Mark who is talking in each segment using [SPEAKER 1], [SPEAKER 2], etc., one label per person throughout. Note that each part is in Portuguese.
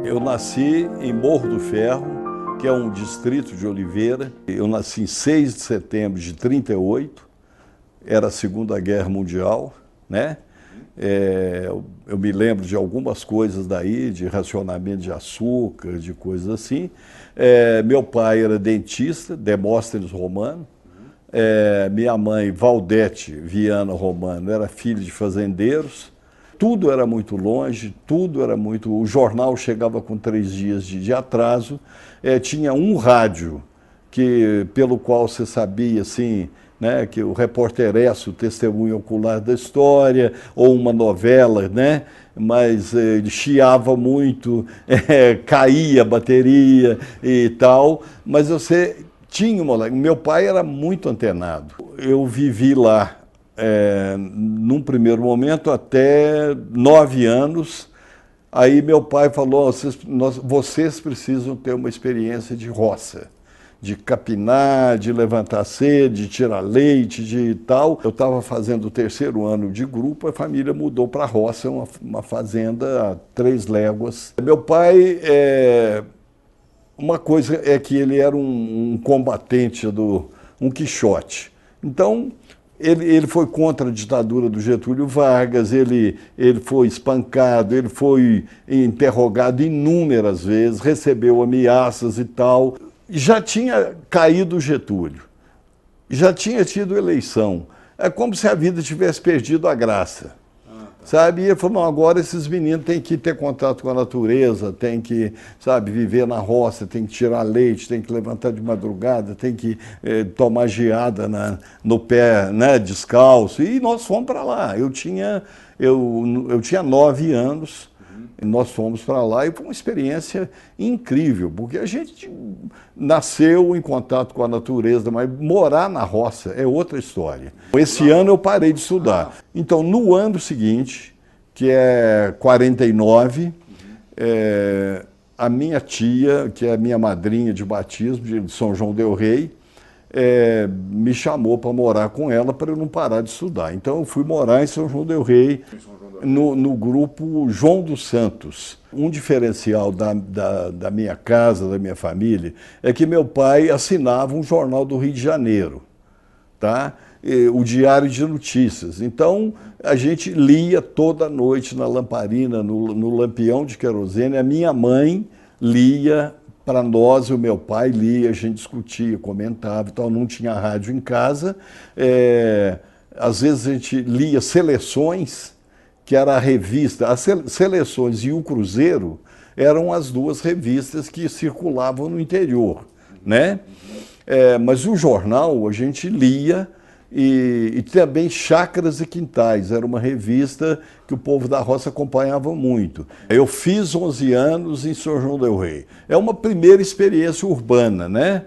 [SPEAKER 1] Eu nasci em Morro do Ferro, que é um distrito de Oliveira. Eu nasci em 6 de setembro de 38, era a Segunda Guerra Mundial, né? Eu me lembro de algumas coisas daí, de racionamento de açúcar, de coisas assim. Meu pai era dentista, Demóstenes Romano. Minha mãe, Valdete Viana Romano, era filha de fazendeiros. Tudo era muito longe, tudo era muito... O jornal chegava com 3 dias de atraso. Tinha um rádio pelo qual você sabia, assim, né, que o repórter o testemunho ocular da história, ou uma novela, né? Mas ele chiava muito, caía a bateria e tal. Mas você tinha uma... Meu pai era muito antenado. Eu vivi lá, num primeiro momento, até 9 anos. Aí meu pai falou, vocês precisam ter uma experiência de roça, de capinar, de levantar sede, de tirar leite, de tal. Eu estava fazendo o 3º ano de grupo, a família mudou para a roça, uma fazenda a 3 léguas. Meu pai, uma coisa é que ele era um combatente, um Quixote. Então, ele foi contra a ditadura do Getúlio Vargas, ele foi espancado, ele foi interrogado inúmeras vezes, recebeu ameaças e tal. Já tinha caído o Getúlio, já tinha tido eleição. É como se a vida tivesse perdido a graça. Sabe? E ele falou, não, agora esses meninos têm que ter contato com a natureza, têm que, sabe, viver na roça, têm que tirar leite, têm que levantar de madrugada, têm que tomar geada no pé, né, descalço. E nós fomos para lá. Eu tinha 9 anos. Nós fomos para lá e foi uma experiência incrível, porque a gente nasceu em contato com a natureza, mas morar na roça é outra história. Esse ano eu parei de estudar. Então, no ano seguinte, que é 49, a minha tia, que é a minha madrinha de batismo, de São João del Rei, me chamou para morar com ela para eu não parar de estudar. Então, eu fui morar em São João del Rei, no grupo João dos Santos. Um diferencial da minha casa, da minha família, é que meu pai assinava um jornal do Rio de Janeiro, tá? O Diário de Notícias. Então, a gente lia toda noite na lamparina, no lampião de querosene. A minha mãe lia para nós, o meu pai lia, a gente discutia, comentava e tal. Não tinha rádio em casa. Às vezes a gente lia Seleções, que era a revista. As Seleções e o Cruzeiro eram as 2 revistas que circulavam no interior, né? Mas o jornal a gente lia, e também Chácaras e Quintais, era uma revista que o povo da roça acompanhava muito. Eu fiz 11 anos em São João del Rei. É uma primeira experiência urbana, né?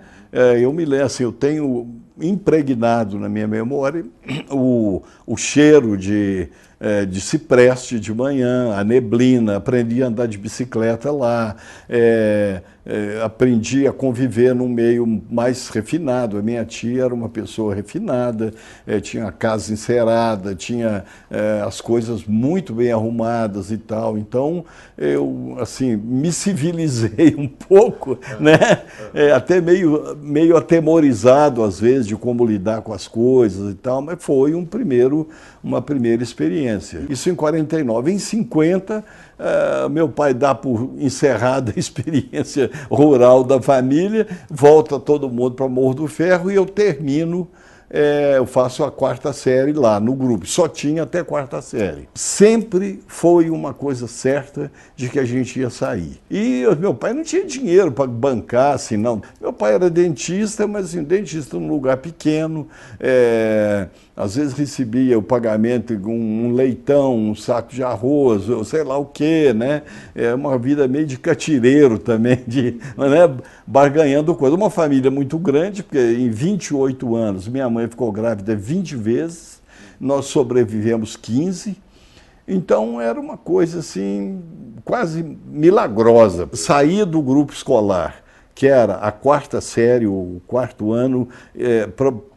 [SPEAKER 1] Eu me lembro, assim, eu tenho impregnado na minha memória o cheiro de cipreste de manhã, a neblina. Aprendi a andar de bicicleta lá, aprendi a conviver num meio mais refinado. A minha tia era uma pessoa refinada, tinha a casa encerada, tinha as coisas muito bem arrumadas e tal. Então, eu, assim, me civilizei um pouco, né? Até meio atemorizado, às vezes, de como lidar com as coisas e tal, mas foi uma primeira experiência. Isso em 49. Em 50, meu pai dá por encerrada a experiência rural da família, volta todo mundo para Morro do Ferro e eu termino, eu faço a 4ª série lá no grupo. Só tinha até 4ª série. Sempre foi uma coisa certa de que a gente ia sair. E meu pai não tinha dinheiro para bancar, assim, não. Meu pai era dentista, mas assim, dentista num lugar pequeno. Às vezes recebia o pagamento de um leitão, um saco de arroz, ou sei lá o quê, né? Uma vida meio de catireiro também, né? Barganhando coisa. Uma família muito grande, porque em 28 anos minha mãe ficou grávida 20 vezes, nós sobrevivemos 15. Então era uma coisa assim, quase milagrosa. Sair do grupo escolar, que era a 4ª série, o 4º ano,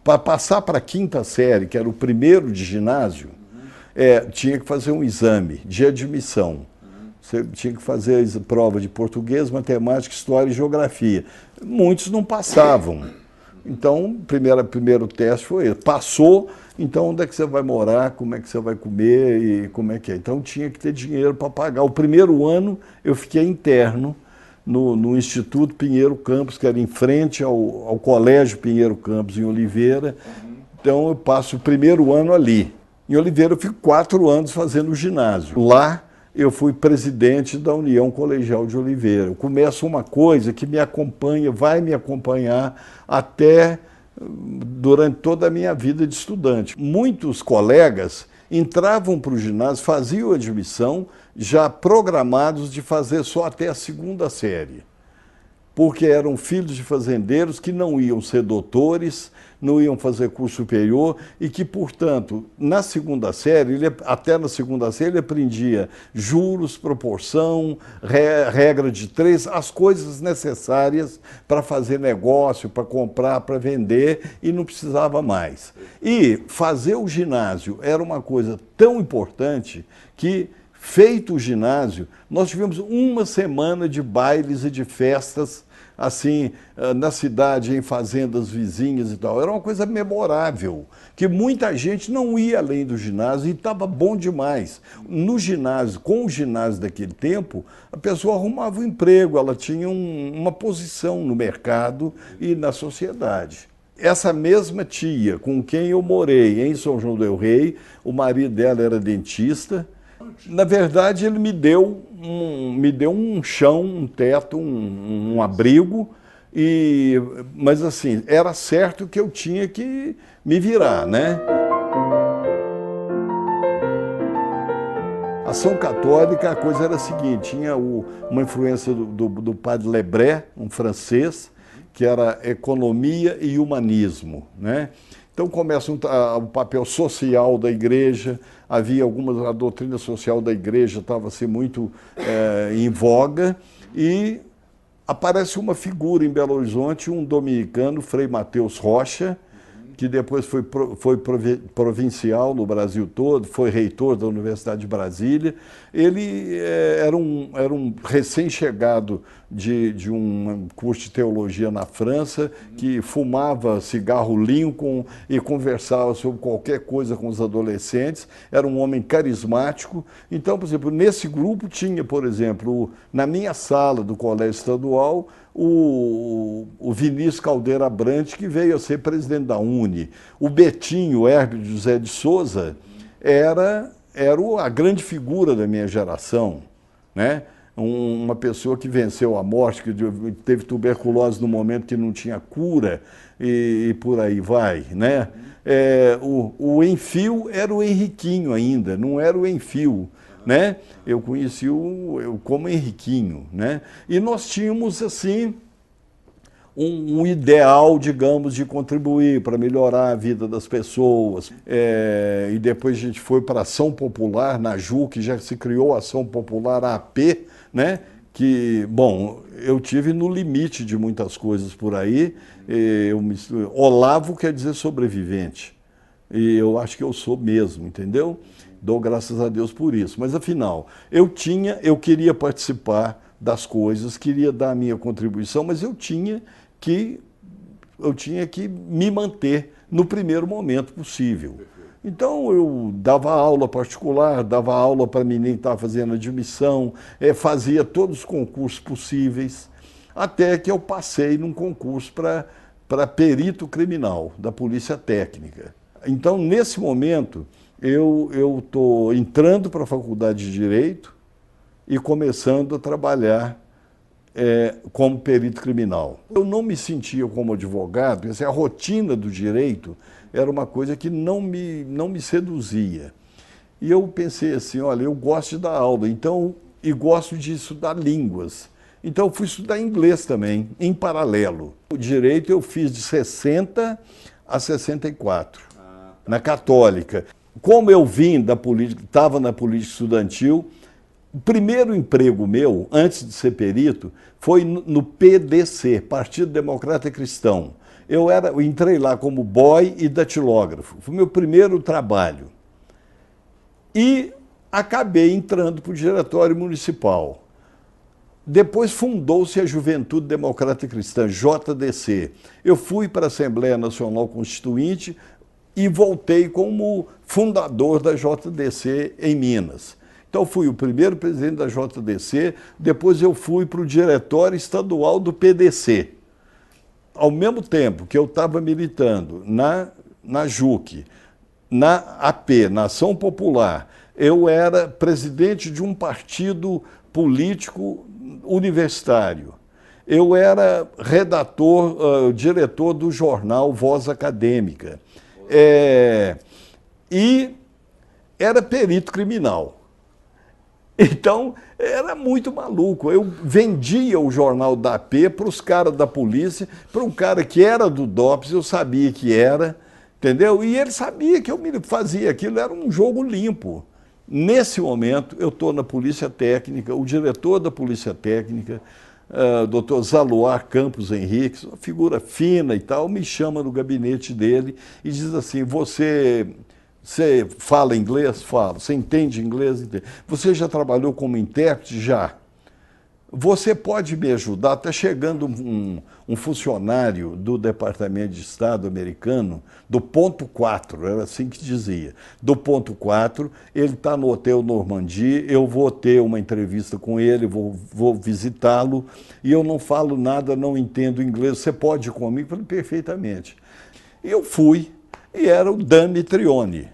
[SPEAKER 1] para passar para a 5ª série, que era o 1º de ginásio, tinha que fazer um exame de admissão.
[SPEAKER 2] Você tinha que fazer a prova de português, matemática, história e geografia. Muitos não passavam. Então, primeiro teste foi esse. Passou, então onde é que você vai morar, como é que você vai comer e como é que é. Então tinha que ter dinheiro para pagar. O primeiro ano eu fiquei interno no Instituto Pinheiro Campos, que era em frente ao Colégio Pinheiro Campos, em Oliveira. Então eu passo o primeiro ano ali. Em Oliveira eu fico 4 anos fazendo o ginásio. Lá eu fui presidente da União Colegial de Oliveira. Eu começo uma coisa que me acompanha, vai me acompanhar até durante toda a minha vida de estudante. Muitos colegas entravam para o ginásio, faziam admissão, já programados de fazer só até a 2ª série. Porque eram filhos de fazendeiros que não iam ser doutores, não iam fazer curso superior e que, portanto, na 2ª série, até na 2ª série, ele aprendia juros, proporção, regra de 3, as coisas necessárias para fazer negócio, para comprar, para vender, e não precisava mais. E fazer o ginásio era uma coisa tão importante que, feito o ginásio, nós tivemos uma semana de bailes e de festas, assim, na cidade, em fazendas vizinhas e tal. Era uma coisa memorável, que muita gente não ia além do ginásio e estava bom demais. No ginásio, com o ginásio daquele tempo, a pessoa arrumava um emprego, ela tinha uma posição no mercado e na sociedade. Essa mesma tia com quem eu morei em São João del Rei, o marido dela era dentista. Na verdade, ele me deu um chão, um teto, um abrigo, mas assim, era certo que eu tinha que me virar, né? Ação Católica, a coisa era a seguinte, tinha uma influência do padre Lebré, um francês, que era economia e humanismo, né? Então começa o papel social da igreja, a doutrina social da igreja estava assim, muito em voga, e aparece uma figura em Belo Horizonte, um dominicano, Frei Mateus Rocha, que depois foi provincial no Brasil todo, foi reitor da Universidade de Brasília. Ele era um recém-chegado de um curso de teologia na França, que fumava cigarro Lincoln e conversava sobre qualquer coisa com os adolescentes. Era um homem carismático. Então, por exemplo, nesse grupo tinha, por exemplo, na minha sala do Colégio Estadual, o Vinícius Caldeira Brant, que veio a ser presidente da UNE. O Betinho Herbert José de Souza era a grande figura da minha geração, né? Uma pessoa que venceu a morte, que teve tuberculose no momento que não tinha cura e por aí vai, né? O Enfio era o Henriquinho ainda, não era o Enfio, né? Eu conheci como Henriquinho, né? E nós tínhamos, assim, um ideal, digamos, de contribuir para melhorar a vida das pessoas. E depois a gente foi para a Ação Popular, na JU, que já se criou a Ação Popular AP, né? Que, bom, eu tive no limite de muitas coisas por aí. Olavo quer dizer sobrevivente. E eu acho que eu sou mesmo, entendeu? Dou graças a Deus por isso. Mas, afinal, eu queria participar das coisas, queria dar a minha contribuição, mas eu tinha que me manter no primeiro momento possível. Então, eu dava aula particular, dava aula para menino que estava fazendo admissão, fazia todos os concursos possíveis, até que eu passei num concurso para perito criminal da Polícia Técnica. Então, nesse momento, eu estou entrando para a Faculdade de Direito e começando a trabalhar como perito criminal. Eu não me sentia como advogado, porque a rotina do direito era uma coisa que não me seduzia. E eu pensei assim, olha, eu gosto de dar aula, e gosto de estudar línguas. Então eu fui estudar inglês também, em paralelo. O direito eu fiz de 60 a 64, na Católica. Como eu vim da política, estava na política estudantil, o primeiro emprego meu, antes de ser perito, foi no PDC, Partido Democrata Cristão. Eu entrei lá como boy e datilógrafo. Foi o meu primeiro trabalho. E acabei entrando para o Diretório Municipal. Depois fundou-se a Juventude Democrata Cristã, JDC. Eu fui para a Assembleia Nacional Constituinte e voltei como fundador da JDC em Minas. Então, fui o primeiro presidente da JDC, depois eu fui para o Diretório Estadual do PDC. Ao mesmo tempo que eu estava militando na JUC, na AP, na Ação Popular, eu era presidente de um partido político universitário. Eu era redator, diretor do jornal Voz Acadêmica. E era perito criminal. Então, era muito maluco. Eu vendia o jornal da AP para os caras da polícia, para um cara que era do DOPS, eu sabia que era, entendeu? E ele sabia que eu fazia aquilo, era um jogo limpo. Nesse momento, eu estou na Polícia Técnica, o diretor da Polícia Técnica, Dr. Zaluar Campos Henriques, uma figura fina e tal, me chama no gabinete dele e diz assim, você fala inglês? Fala. Você entende inglês? Entende. Você já trabalhou como intérprete? Já. Você pode me ajudar? Está chegando um funcionário do Departamento de Estado americano, do ponto 4, era assim que dizia, do ponto 4, ele está no Hotel Normandie, eu vou ter uma entrevista com ele, vou visitá-lo, e eu não falo nada, não entendo inglês, você pode ir comigo? Eu falei, perfeitamente. Eu fui, e era o Damitrione.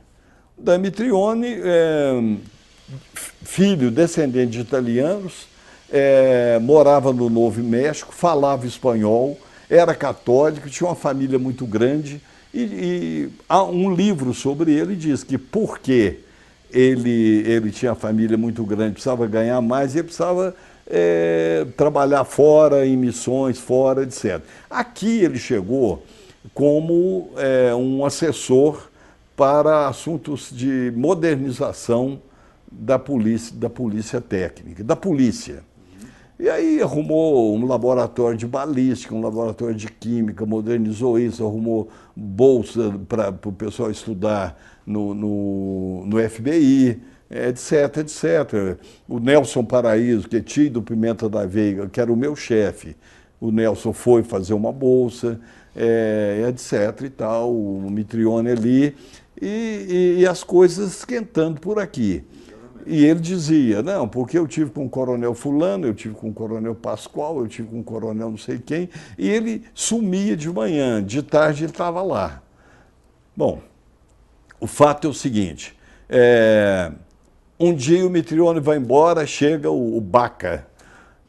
[SPEAKER 2] Damitrione, filho, descendente de italianos, morava no Novo México, falava espanhol, era católico, tinha uma família muito grande e há um livro sobre ele que diz que porque ele tinha uma família muito grande, precisava ganhar mais e ele precisava trabalhar fora, em missões, fora, etc. Aqui ele chegou como um assessor para assuntos de modernização da polícia técnica, da polícia. E aí arrumou um laboratório de balística, um laboratório de química, modernizou isso, arrumou bolsa para o pessoal estudar no FBI, etc, etc. O Nelson Paraíso, que é tio do Pimenta da Veiga, que era o meu chefe, o Nelson foi fazer uma bolsa, etc e tal, o Mitrione ali, e as coisas esquentando por aqui. E ele dizia, não, porque eu tive com o coronel fulano, eu tive com o coronel Pascoal, eu tive com o coronel não sei quem, e ele sumia de manhã, de tarde ele estava lá. Bom, o fato é o seguinte, um dia o Mitrione vai embora, chega o Baca.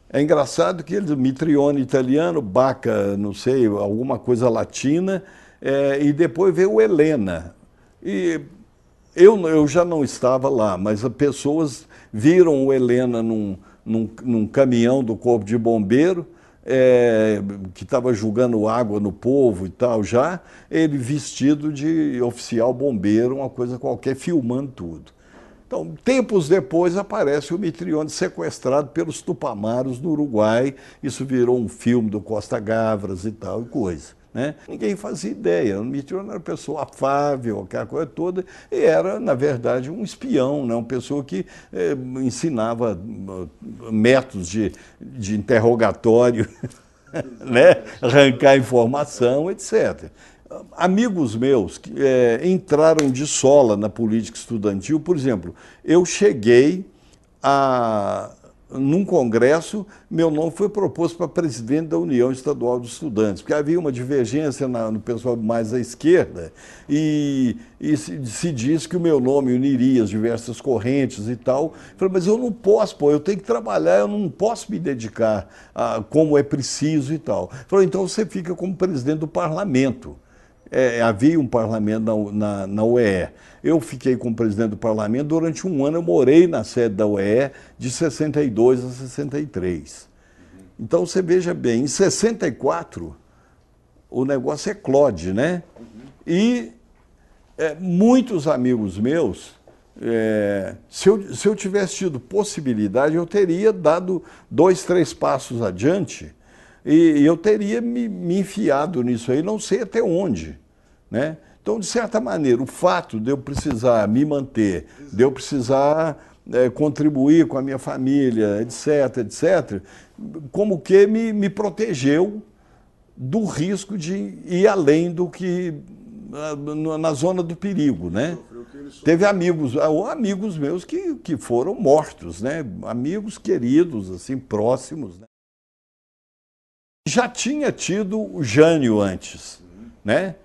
[SPEAKER 2] É engraçado que ele, Mitrione italiano, Baca, não sei, alguma coisa latina, e depois veio o Helena. E eu já não estava lá, mas as pessoas viram o Helena num caminhão do Corpo de Bombeiro, que estava jogando água no povo e tal já, ele vestido de oficial bombeiro, uma coisa qualquer, filmando tudo. Então, tempos depois, aparece o Mitrione sequestrado pelos Tupamaros no Uruguai, isso virou um filme do Costa Gavras e tal, e coisa. Né? Ninguém fazia ideia, o Mitrione era uma pessoa afável, aquela coisa toda, e era, na verdade, um espião, né? Uma pessoa que ensinava métodos de interrogatório, né? Arrancar informação, etc. Amigos meus que entraram de sola na política estudantil, por exemplo, eu cheguei num congresso, meu nome foi proposto para presidente da União Estadual dos Estudantes, porque havia uma divergência no pessoal mais à esquerda e se diz que o meu nome uniria as diversas correntes e tal. Eu falei, mas eu não posso, pô, eu tenho que trabalhar, eu não posso me dedicar a como é preciso e tal. Eu falei, então você fica como presidente do parlamento. Havia um parlamento na UEE. Eu fiquei como presidente do parlamento, durante um ano eu morei na sede da UEE de 62 a 63. Então você veja bem, em 64 o negócio eclode, né? E muitos amigos meus, se eu tivesse tido possibilidade, eu teria dado 2, 3 passos adiante e eu teria me enfiado nisso aí, não sei até onde, né? Então, de certa maneira, o fato de eu precisar me manter, de eu precisar contribuir com a minha família, etc., etc., como que me protegeu do risco de ir além do que na zona do perigo, né? Teve amigos meus que foram mortos, né? Amigos queridos, assim, próximos, né? Já tinha tido o Jânio antes, né?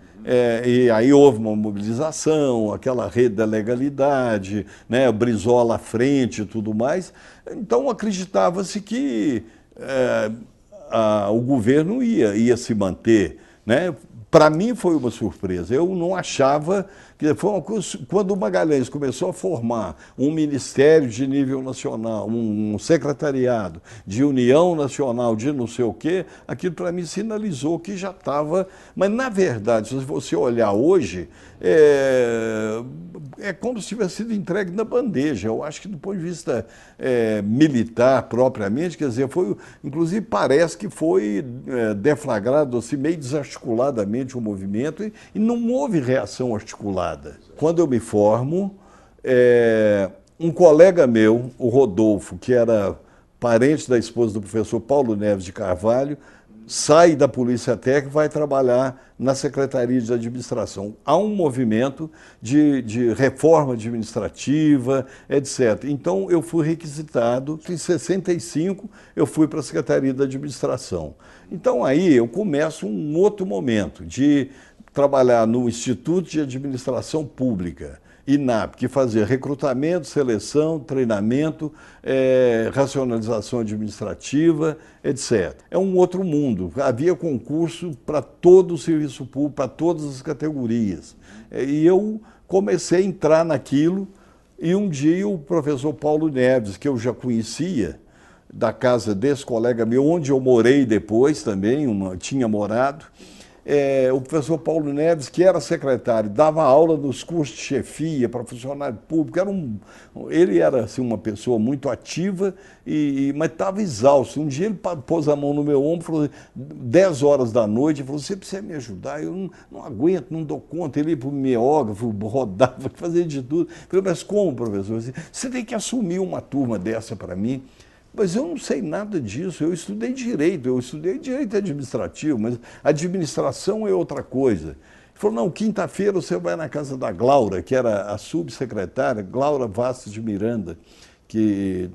[SPEAKER 2] E aí houve uma mobilização, aquela rede da legalidade, né? Brizola à frente e tudo mais. Então acreditava-se que o governo ia se manter, né? Para mim foi uma surpresa. Eu não achava que foi uma coisa, quando o Magalhães começou a formar um ministério de nível nacional, um secretariado de união nacional de não sei o quê, aquilo para mim sinalizou que já estava. Mas na verdade, se você olhar hoje, é como se tivesse sido entregue na bandeja. Eu acho que do ponto de vista militar propriamente, quer dizer, inclusive parece que foi deflagrado assim, meio desarticuladamente o movimento e não houve reação articulada. Quando eu me formo, um colega meu, o Rodolfo, que era parente da esposa do professor Paulo Neves de Carvalho, sai da Polícia Técnica e vai trabalhar na Secretaria de Administração. Há um movimento de reforma administrativa, etc. Então, eu fui requisitado. Em 65, eu fui para a Secretaria de Administração. Então, aí eu começo um outro momento de trabalhar no Instituto de Administração Pública, INAP, que fazia recrutamento, seleção, treinamento, racionalização administrativa, etc. É um outro mundo. Havia concurso para todo o serviço público, para todas as categorias. E eu comecei a entrar naquilo e um dia o professor Paulo Neves, que eu já conhecia, da casa desse colega meu, onde eu morei depois também, tinha morado, o professor Paulo Neves, que era secretário, dava aula nos cursos de chefia para funcionário público. Ele era assim, uma pessoa muito ativa, mas estava exausto. Um dia ele pôs a mão no meu ombro, falou, 10 horas da noite, falou, você precisa me ajudar, eu não aguento, não dou conta. Ele ia para o mimeógrafo, rodava, fazia de tudo. Eu falei, mas como, professor? Você tem que assumir uma turma dessa para mim. Mas eu não sei nada disso, eu estudei direito administrativo, mas administração é outra coisa. Ele falou, não, quinta-feira você vai na casa da Glaura, que era a subsecretária, Glaura Vastos de Miranda, que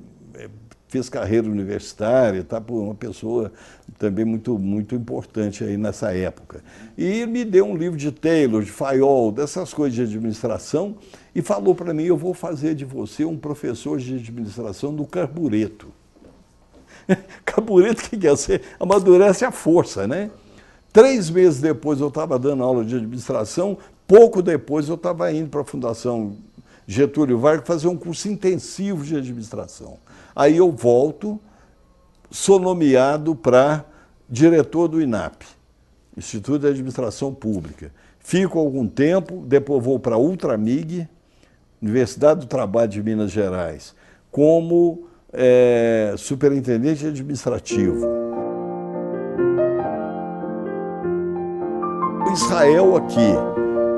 [SPEAKER 2] fez carreira universitária, tá, uma pessoa também muito, muito importante aí nessa época. E me deu um livro de Taylor, de Fayol, dessas coisas de administração, e falou para mim, eu vou fazer de você um professor de administração do Carbureto. Carbureto, o que quer ser? Amadurece a força, né? 3 meses depois eu estava dando aula de administração, pouco depois eu estava indo para a Fundação Getúlio Vargas fazer um curso intensivo de administração. Aí eu volto, sou nomeado para diretor do INAP, Instituto de Administração Pública. Fico algum tempo, depois vou para a Ultramig, Universidade do Trabalho de Minas Gerais, como superintendente administrativo. O Israel aqui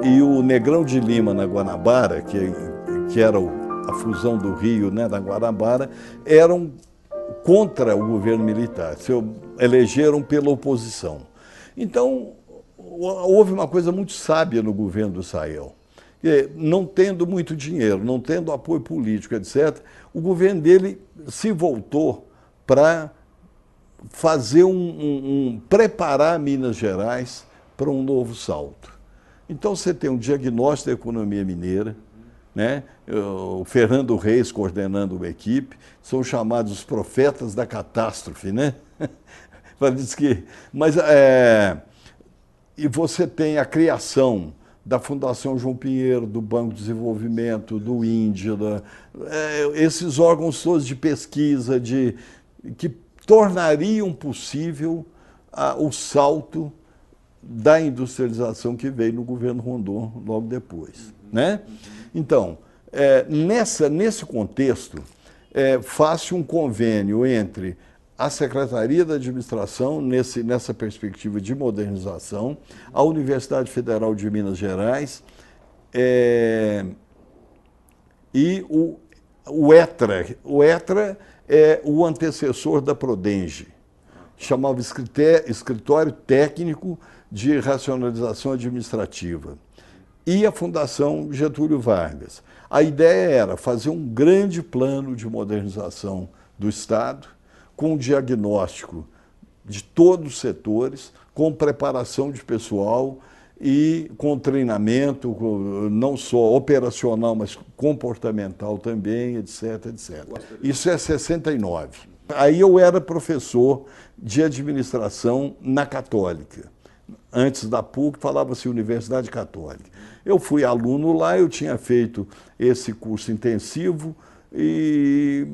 [SPEAKER 2] e o Negrão de Lima na Guanabara, que era a fusão do Rio, né, da Guanabara, eram contra o governo militar, se elegeram pela oposição. Então, houve uma coisa muito sábia no governo do Israel. Não tendo muito dinheiro, não tendo apoio político, etc., o governo dele se voltou para fazer preparar Minas Gerais para um novo salto. Então você tem um diagnóstico da economia mineira, né? O Fernando Reis coordenando uma equipe, são chamados os profetas da catástrofe, né? E você tem a criação da Fundação João Pinheiro, do Banco de Desenvolvimento, do Índia, esses órgãos todos de pesquisa que tornariam possível o salto da industrialização que veio no governo Rondon logo depois, né? Então, nesse contexto, faz-se um convênio entre a Secretaria da Administração, nessa perspectiva de modernização, a Universidade Federal de Minas Gerais e O ETRA é o antecessor da Prodenge. Chamava Escritório Técnico de Racionalização Administrativa. E a Fundação Getúlio Vargas. A ideia era fazer um grande plano de modernização do Estado, com diagnóstico de todos os setores, com preparação de pessoal e com treinamento, não só operacional, mas comportamental também, etc, etc. Isso é 69. Aí eu era professor de administração na Católica. Antes da PUC, falava-se Universidade Católica. Eu fui aluno lá, eu tinha feito esse curso intensivo e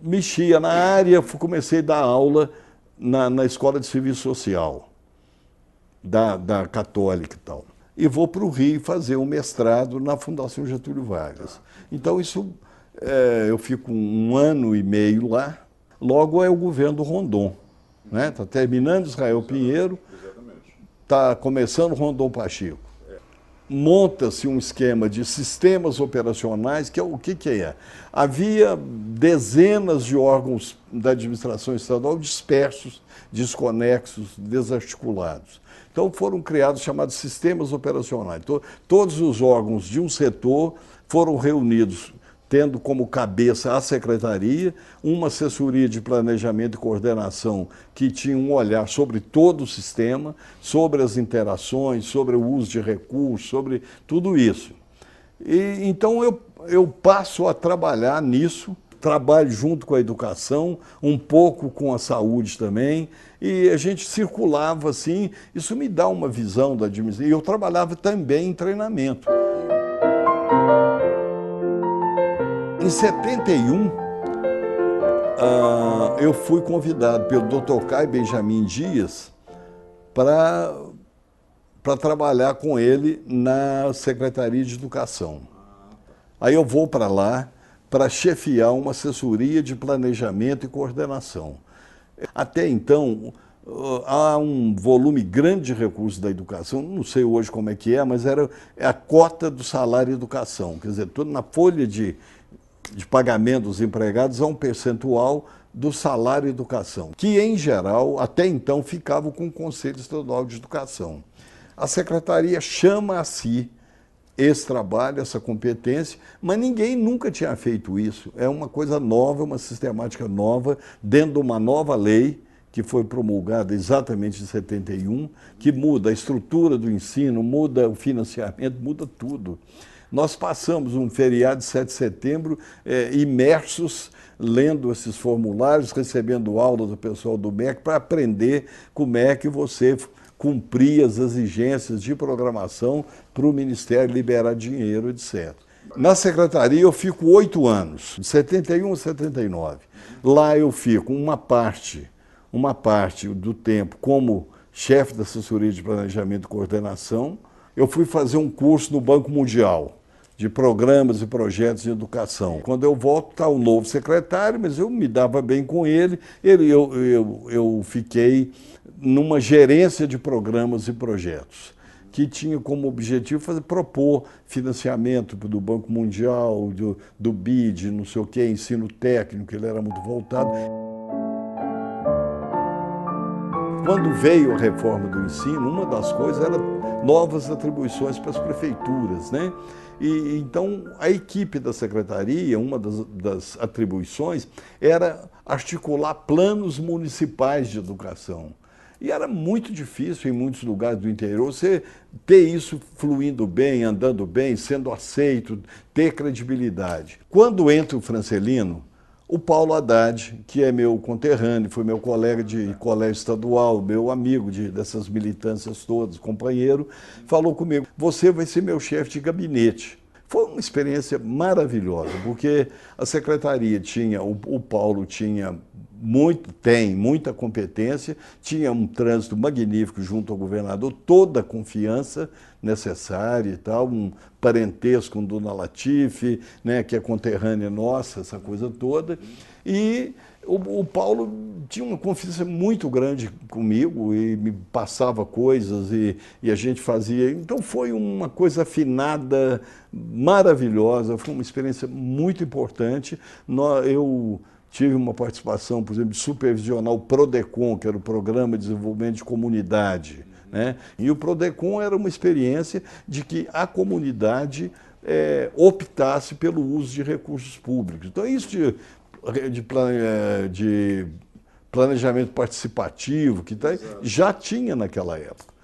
[SPEAKER 2] mexia na área, comecei a dar aula na Escola de Serviço Social da Católica e tal. E vou para o Rio fazer um mestrado na Fundação Getúlio Vargas. Então, isso, eu fico 1 ano e meio lá. Logo é o governo Rondon. Está terminando Israel Pinheiro, está começando Rondon Pacheco. Monta-se um esquema de sistemas operacionais, que é o que é? Havia dezenas de órgãos da administração estadual dispersos, desconexos, desarticulados. Então foram criados chamados sistemas operacionais. Então, todos os órgãos de um setor foram reunidos, tendo como cabeça a secretaria, uma assessoria de planejamento e coordenação que tinha um olhar sobre todo o sistema, sobre as interações, sobre o uso de recursos, sobre tudo isso. E, então eu passo a trabalhar nisso, trabalho junto com a educação, um pouco com a saúde também, e a gente circulava assim, isso me dá uma visão da administração. E eu trabalhava também em treinamento. Em 71, eu fui convidado pelo Dr. Caio Benjamin Dias para trabalhar com ele na Secretaria de Educação. Aí eu vou para lá para chefiar uma assessoria de planejamento e coordenação. Até então, há um volume grande de recursos da educação, não sei hoje como é que é, mas era a cota do salário educação, quer dizer, tudo na folha de pagamento dos empregados a um percentual do salário educação, que em geral, até então, ficava com o Conselho Estadual de Educação. A Secretaria chama a si esse trabalho, essa competência, mas ninguém nunca tinha feito isso. É uma coisa nova, uma sistemática nova, dentro de uma nova lei, que foi promulgada exatamente em 71, que muda a estrutura do ensino, muda o financiamento, muda tudo. Nós passamos um feriado de 7 de setembro imersos, lendo esses formulários, recebendo aula do pessoal do MEC para aprender como é que você cumpria as exigências de programação para o Ministério liberar dinheiro, etc. Na secretaria eu fico 8 anos, de 71 a 79. Lá eu fico uma parte do tempo como chefe da assessoria de planejamento e coordenação. Eu fui fazer um curso no Banco Mundial de programas e projetos de educação. Quando eu volto, está o novo secretário, mas eu me dava bem com ele. Eu fiquei numa gerência de programas e projetos, que tinha como objetivo propor financiamento do Banco Mundial, do BID, não sei o quê, ensino técnico, ele era muito voltado. Quando veio a reforma do ensino, uma das coisas era novas atribuições para as prefeituras, né? E então a equipe da secretaria, uma das atribuições era articular planos municipais de educação. E era muito difícil em muitos lugares do interior você ter isso fluindo bem, andando bem, sendo aceito, ter credibilidade. Quando entra o Francelino, o Paulo Haddad, que é meu conterrâneo, foi meu colega de colégio estadual, meu amigo dessas militâncias todas, companheiro, falou comigo, você vai ser meu chefe de gabinete. Foi uma experiência maravilhosa, porque a secretaria tinha, o Paulo tem muita competência, tinha um trânsito magnífico junto ao governador, toda a confiança necessária e tal, um parentesco com Dona Latife, né, que é conterrânea nossa, essa coisa toda. E o Paulo tinha uma confiança muito grande comigo e me passava coisas e a gente fazia. Então foi uma coisa afinada, maravilhosa, foi uma experiência muito importante. Eu tive uma participação, por exemplo, de supervisionar o PRODECON, que era o Programa de Desenvolvimento de Comunidade, né? E o PRODECON era uma experiência de que a comunidade optasse pelo uso de recursos públicos. Então, isso de planejamento participativo, que já tinha naquela época.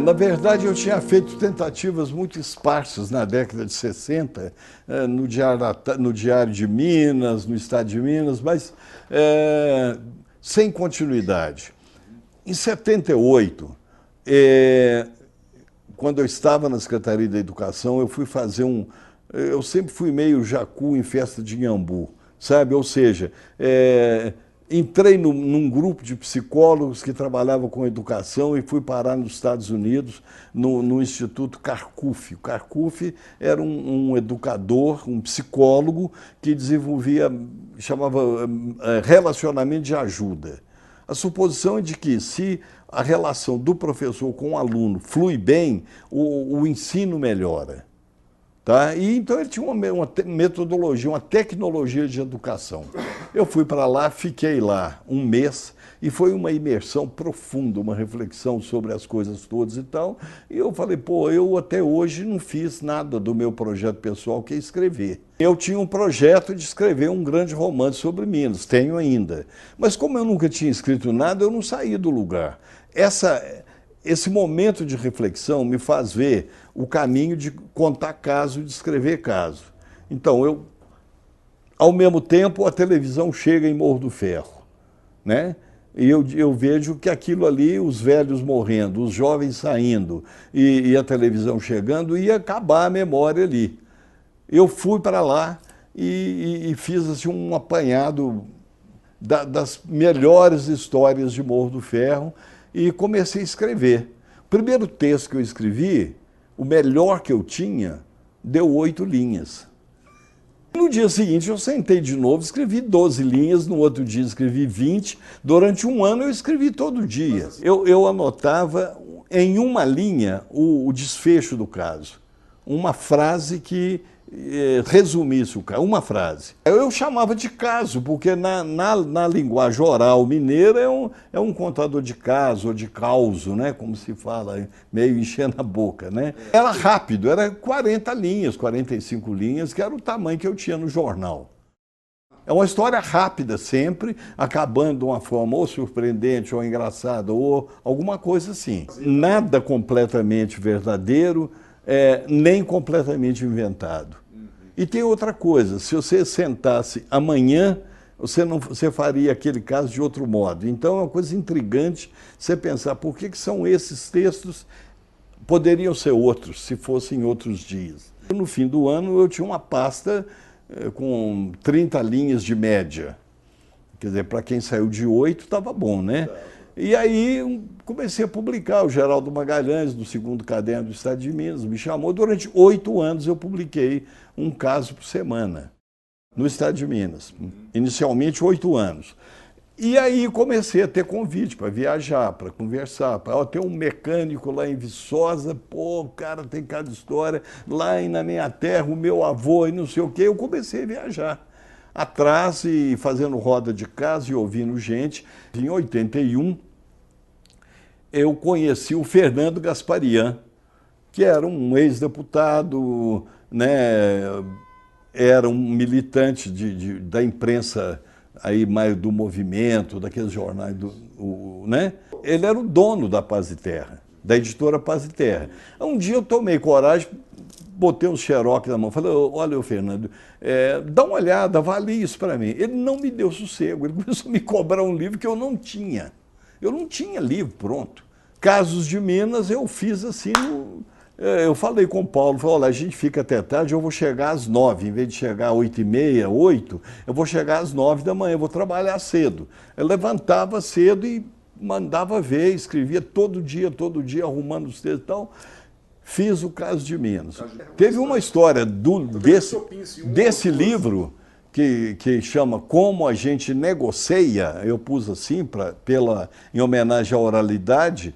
[SPEAKER 2] Na verdade, eu tinha feito tentativas muito esparsas na década de 60, no Diário de Minas, no Estado de Minas, mas sem continuidade. Em 78, quando eu estava na Secretaria da Educação, eu fui fazer eu sempre fui meio jacu em festa de Inhambu, sabe? Ou seja, entrei num grupo de psicólogos que trabalhava com educação e fui parar nos Estados Unidos, no Instituto Carcuf. O Carcuf era um educador, um psicólogo que chamava relacionamento de ajuda. A suposição é de que, se a relação do professor com o aluno flui bem, o ensino melhora. Tá? E então ele tinha uma metodologia, uma tecnologia de educação. Eu fui para lá, fiquei lá um mês e foi uma imersão profunda, uma reflexão sobre as coisas todas e tal. E eu falei, pô, eu até hoje não fiz nada do meu projeto pessoal, que é escrever. Eu tinha um projeto de escrever um grande romance sobre Minas, tenho ainda. Mas como eu nunca tinha escrito nada, eu não saí do lugar. Esse momento de reflexão me faz ver o caminho de contar caso e de escrever caso. Então, ao mesmo tempo, a televisão chega em Morro do Ferro, né? E eu vejo que aquilo ali, os velhos morrendo, os jovens saindo e a televisão chegando, ia acabar a memória ali. Eu fui para lá e fiz assim, um apanhado das melhores histórias de Morro do Ferro, e comecei a escrever. O primeiro texto que eu escrevi, o melhor que eu tinha, deu 8 linhas. No dia seguinte eu sentei de novo, escrevi 12 linhas, no outro dia escrevi 20. Durante um ano eu escrevi todo dia. Eu anotava em uma linha o desfecho do caso. Uma frase que resumisse o caso, uma frase. Eu chamava de caso, porque na linguagem oral mineira é um contador de caso, ou de causo, né? Como se fala, meio enchendo a boca, né? Era rápido, era 40 linhas, 45 linhas, que era o tamanho que eu tinha no jornal. É uma história rápida sempre, acabando de uma forma ou surpreendente, ou engraçada, ou alguma coisa assim. Nada completamente verdadeiro, nem completamente inventado. E tem outra coisa, se você sentasse amanhã, você faria aquele caso de outro modo. Então é uma coisa intrigante você pensar por que são esses textos, poderiam ser outros, se fossem outros dias. No fim do ano eu tinha uma pasta com 30 linhas de média. Quer dizer, para quem saiu de 8 estava bom, né? E aí comecei a publicar. O Geraldo Magalhães, do Segundo Caderno do Estado de Minas, me chamou. Durante 8 anos eu publiquei um caso por semana no Estado de Minas. Inicialmente 8 anos. E aí comecei a ter convite para viajar, para conversar. Tem um mecânico lá em Viçosa, pô, o cara tem cada história. Lá na minha terra, o meu avô e não sei o quê. Eu comecei a viajar atrás e fazendo roda de casa e ouvindo gente. Em 81, eu conheci o Fernando Gasparian, que era um ex-deputado, né, era um militante da imprensa aí mais do movimento, daqueles jornais, né? Ele era o dono da Paz e Terra, da editora Paz e Terra. Um dia eu tomei coragem, botei um xerox na mão, falei, olha, Fernando, dá uma olhada, avalie isso para mim. Ele não me deu sossego, ele começou a me cobrar um livro que eu não tinha. Eu não tinha livro pronto. Casos de Minas eu fiz assim, Eu falei com o Paulo, falei, olha, a gente fica até tarde, eu vou chegar às 9, em vez de chegar às 8h30, 8, eu vou chegar às 9 da manhã, eu vou trabalhar cedo. Eu levantava cedo e mandava ver, escrevia todo dia, arrumando os textos e tal. Fiz o Caso de Minas. Teve uma história desse livro que chama Como a Gente Negocia, eu pus assim, em homenagem à oralidade,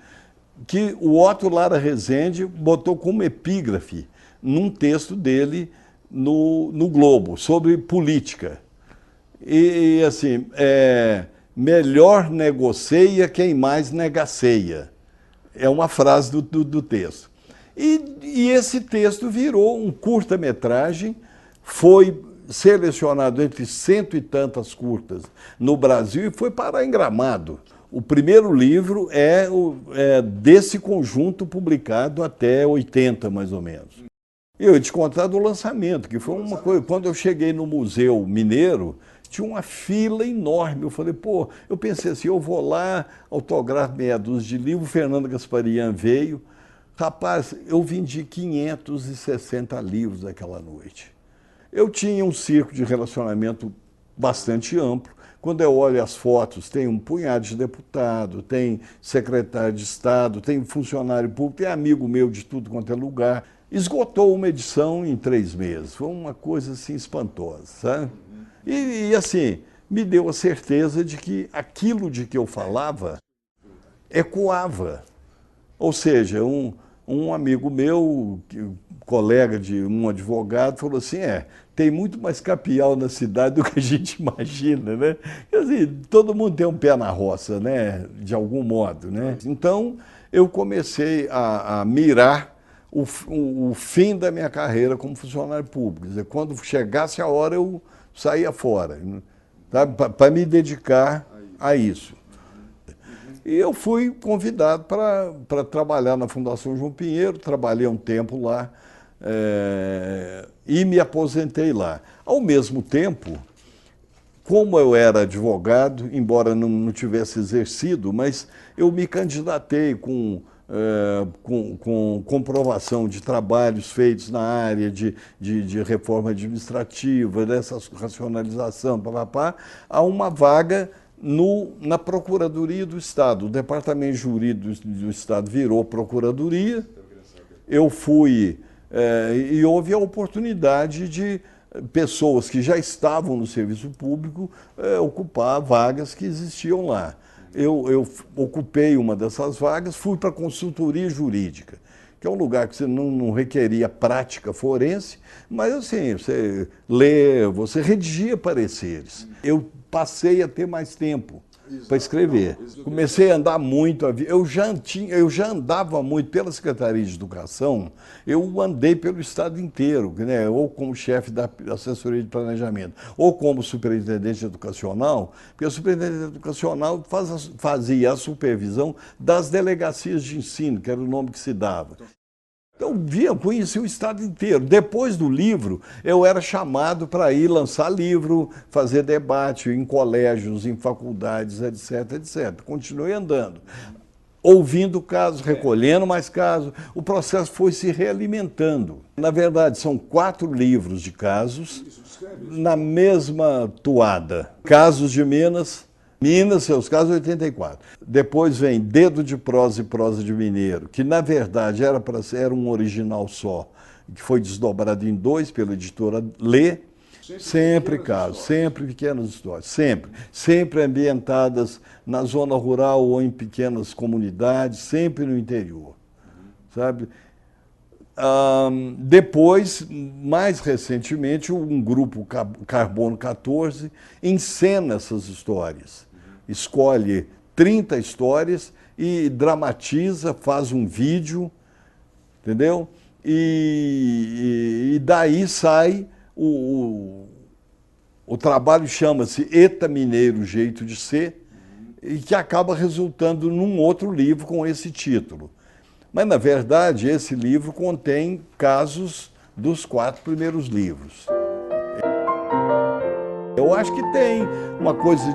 [SPEAKER 2] que o Otto Lara Rezende botou como epígrafe num texto dele no Globo, sobre política. E assim, melhor negocia quem mais negaceia. É uma frase do texto. E esse texto virou um curta-metragem, foi selecionado entre 100 e tantas curtas no Brasil e foi parar em Gramado. O primeiro livro é desse conjunto publicado até 80, mais ou menos. Eu ia te contar do lançamento, que foi uma coisa... Quando eu cheguei no Museu Mineiro, tinha uma fila enorme. Eu falei, pô, eu pensei assim, eu vou lá, autografo meia dúzia de livros, Fernando Gasparian veio. Rapaz, eu vendi 560 livros naquela noite. Eu tinha um círculo de relacionamento bastante amplo. Quando eu olho as fotos, tem um punhado de deputado, tem secretário de Estado, tem funcionário público, tem amigo meu de tudo quanto é lugar. Esgotou uma edição em 3 meses. Foi uma coisa assim espantosa, sabe? E assim, me deu a certeza de que aquilo de que eu falava ecoava. Ou seja, um amigo meu, colega de um advogado, falou assim, tem muito mais capial na cidade do que a gente imagina, né? Quer dizer, todo mundo tem um pé na roça, né? De algum modo, né? Então, eu comecei a mirar o fim da minha carreira como funcionário público. Quer dizer, quando chegasse a hora, eu saía fora, para me dedicar a isso. E eu fui convidado para trabalhar na Fundação João Pinheiro, trabalhei um tempo lá e me aposentei lá. Ao mesmo tempo, como eu era advogado, embora não tivesse exercido, mas eu me candidatei com comprovação de trabalhos feitos na área de reforma administrativa, dessa racionalização, a uma vaga na Procuradoria do Estado. O Departamento Jurídico do Estado virou Procuradoria. Eu fui, e houve a oportunidade de pessoas que já estavam no serviço público ocupar vagas que existiam lá. Eu ocupei uma dessas vagas, fui para a consultoria jurídica, que é um lugar que você não requeria prática forense, mas assim, você lê, você redigia pareceres. Eu passei a ter mais tempo para escrever. Comecei a andar muito, eu já andava muito pela Secretaria de Educação, eu andei pelo estado inteiro, né? Ou como chefe da assessoria de planejamento, ou como superintendente educacional, porque o superintendente educacional fazia a supervisão das delegacias de ensino, que era o nome que se dava. Então, conheci o estado inteiro. Depois do livro, eu era chamado para ir lançar livro, fazer debate em colégios, em faculdades, etc, etc. Continuei andando, ouvindo casos, recolhendo mais casos. O processo foi se realimentando. Na verdade, são 4 livros de casos, na mesma toada. Casos de Minas, seus casos, 84. Depois vem Dedo de Prosa e Prosa de Mineiro, que na verdade era um original só, que foi desdobrado em 2 pela editora Lê. Sempre casos, sempre pequenas histórias, sempre ambientadas na zona rural ou em pequenas comunidades, sempre no interior, sabe? Depois, mais recentemente, um grupo Carbono 14 encena essas histórias. Escolhe 30 histórias e dramatiza, faz um vídeo, entendeu? E daí sai o trabalho, chama-se Eta Mineiro, Jeito de Ser, e que acaba resultando num outro livro com esse título. Mas, na verdade, esse livro contém casos dos 4 primeiros livros. Eu acho que tem uma coisa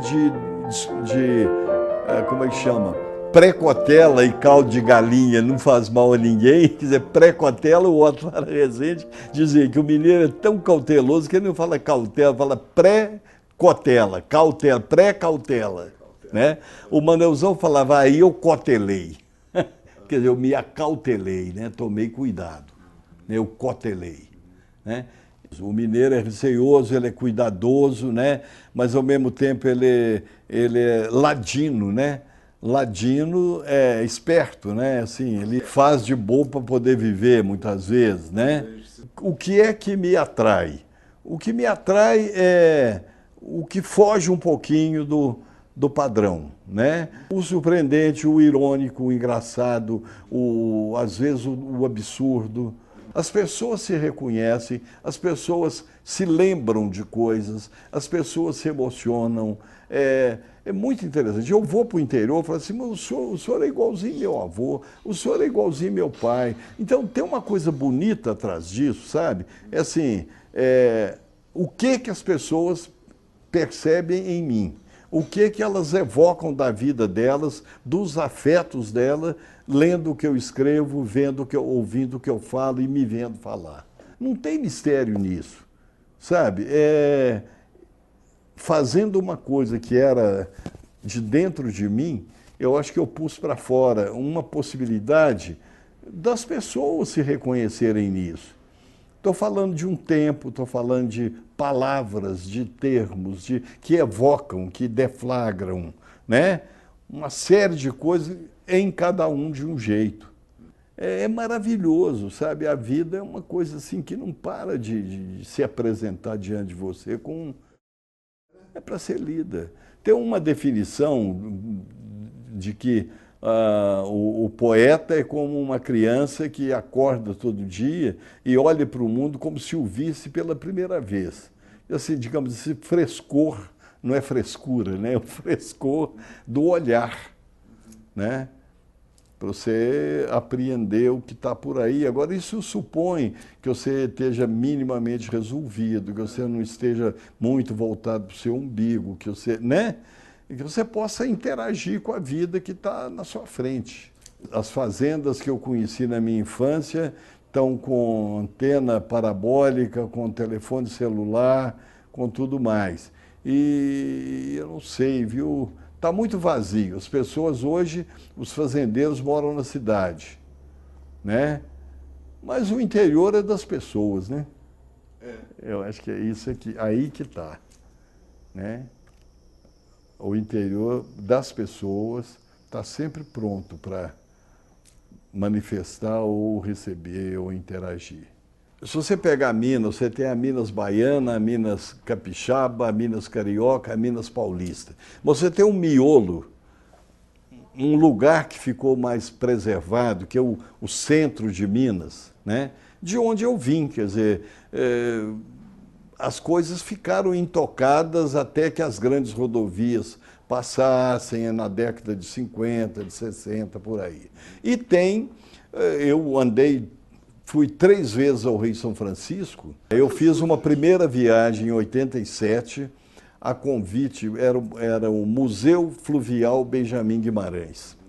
[SPEAKER 2] como é que chama?
[SPEAKER 1] pré-cotela e caldo de galinha não faz mal a ninguém, quer dizer, pré-cotela, o Otto Lara Rezende dizia que o mineiro é tão cauteloso que ele não fala cautela, fala pré-cotela, cautela, pré-cautela, né? O Maneuzão falava, aí eu cotelei, quer dizer, eu me acautelei, né? Tomei cuidado, né? Eu cotelei, né? O mineiro é receoso, ele é cuidadoso, né? Mas ao mesmo tempo ele é ladino, né? Ladino é esperto, né? Assim, ele faz de bom para poder viver muitas vezes, né? O que é que me atrai? O que me atrai é o que foge um pouquinho do padrão, né? O surpreendente, o irônico, o engraçado, às vezes o absurdo. As pessoas se reconhecem, as pessoas se lembram de coisas, as pessoas se emocionam. É muito interessante. Eu vou para o interior e falo assim, mas o senhor é igualzinho meu avô, o senhor é igualzinho meu pai. Então tem uma coisa bonita atrás disso, sabe? É assim, o que as pessoas percebem em mim? O que elas evocam da vida delas, dos afetos dela, lendo o que eu escrevo, vendo o que ouvindo o que eu falo e me vendo falar. Não tem mistério nisso, sabe? Fazendo uma coisa que era de dentro de mim, eu acho que eu pus para fora uma possibilidade das pessoas se reconhecerem nisso. Estou falando de um tempo, estou falando de palavras, de termos, que evocam, que deflagram, né? Uma série de coisas em cada um de um jeito. É maravilhoso, sabe? A vida é uma coisa assim que não para de se apresentar diante de você é para ser lida. Tem uma definição de que o poeta é como uma criança que acorda todo dia e olha para o mundo como se o visse pela primeira vez. E assim, digamos, esse frescor, não é frescura, né? É o frescor do olhar, né? Para você apreender o que está por aí. Agora, isso supõe que você esteja minimamente resolvido, que você não esteja muito voltado para o seu umbigo, que você, né? E que você possa interagir com a vida que está na sua frente. As fazendas que eu conheci na minha infância estão com antena parabólica, com telefone celular, com tudo mais. E eu não sei, viu? Está muito vazio. As pessoas hoje, os fazendeiros moram na cidade, né? Mas o interior é das pessoas, né? Eu acho que é isso aqui, aí que está, né? O interior das pessoas está sempre pronto para manifestar ou receber ou interagir. Se você pegar Minas, você tem a Minas Baiana, a Minas Capixaba, a Minas Carioca, a Minas Paulista. Você tem um miolo, um lugar que ficou mais preservado, que é o centro de Minas, né? De onde eu vim, quer dizer, as coisas ficaram intocadas até que as grandes rodovias passassem na década de 50, de 60, por aí. E eu fui 3 vezes ao Rio São Francisco. Eu fiz uma primeira viagem em 87, a convite, era o Museu Fluvial Benjamin Guimarães.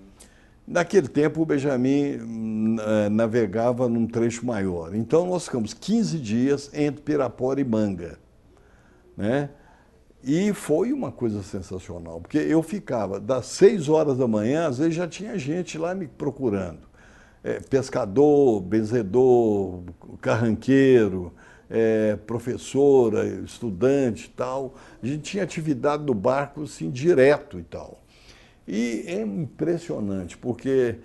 [SPEAKER 1] Naquele tempo, o Benjamin navegava num trecho maior. Então, nós ficamos 15 dias entre Pirapora e Manga, né? E foi uma coisa sensacional, porque eu ficava das 6 horas da manhã, às vezes já tinha gente lá me procurando. Pescador, benzedor, carranqueiro, professora, estudante e tal. A gente tinha atividade no barco assim, direto e tal. E é impressionante, porque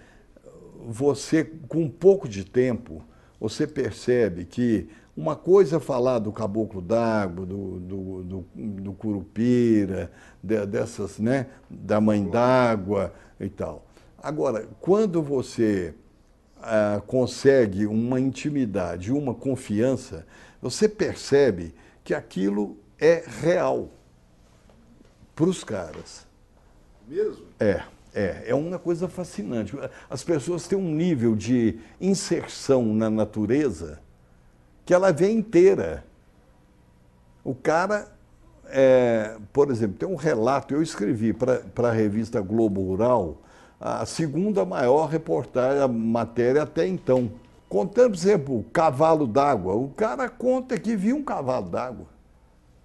[SPEAKER 1] você, com um pouco de tempo, você percebe que uma coisa é falar do caboclo d'água, do curupira, dessas, né, da mãe d'água e tal. Agora, quando você consegue uma intimidade, uma confiança, você percebe que aquilo é real para os caras.
[SPEAKER 2] Mesmo?
[SPEAKER 1] É uma coisa fascinante. As pessoas têm um nível de inserção na natureza que ela vê inteira. O cara, por exemplo, tem um relato, eu escrevi para a revista Globo Rural,
[SPEAKER 2] a segunda maior reportagem, a matéria até então. Contando, por exemplo, cavalo d'água. O cara conta que viu um cavalo d'água.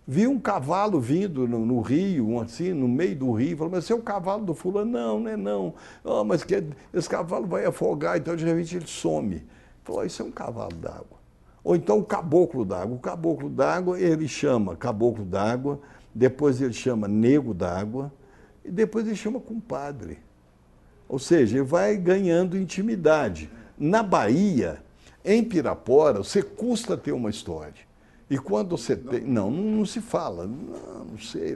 [SPEAKER 2] Viu um cavalo vindo no rio, assim, no meio do rio, falou, mas esse é o cavalo do fulano? Não, não é não. Oh, mas esse cavalo vai afogar, então de repente ele some. Falou, isso é um cavalo d'água. Ou então o caboclo d'água. O caboclo d'água, ele chama caboclo d'água, depois ele chama nego d'água, e depois ele chama compadre. Ou seja, ele vai ganhando intimidade. Na Bahia, em Pirapora, você custa ter uma história. E quando você tem... Não se fala. Não sei.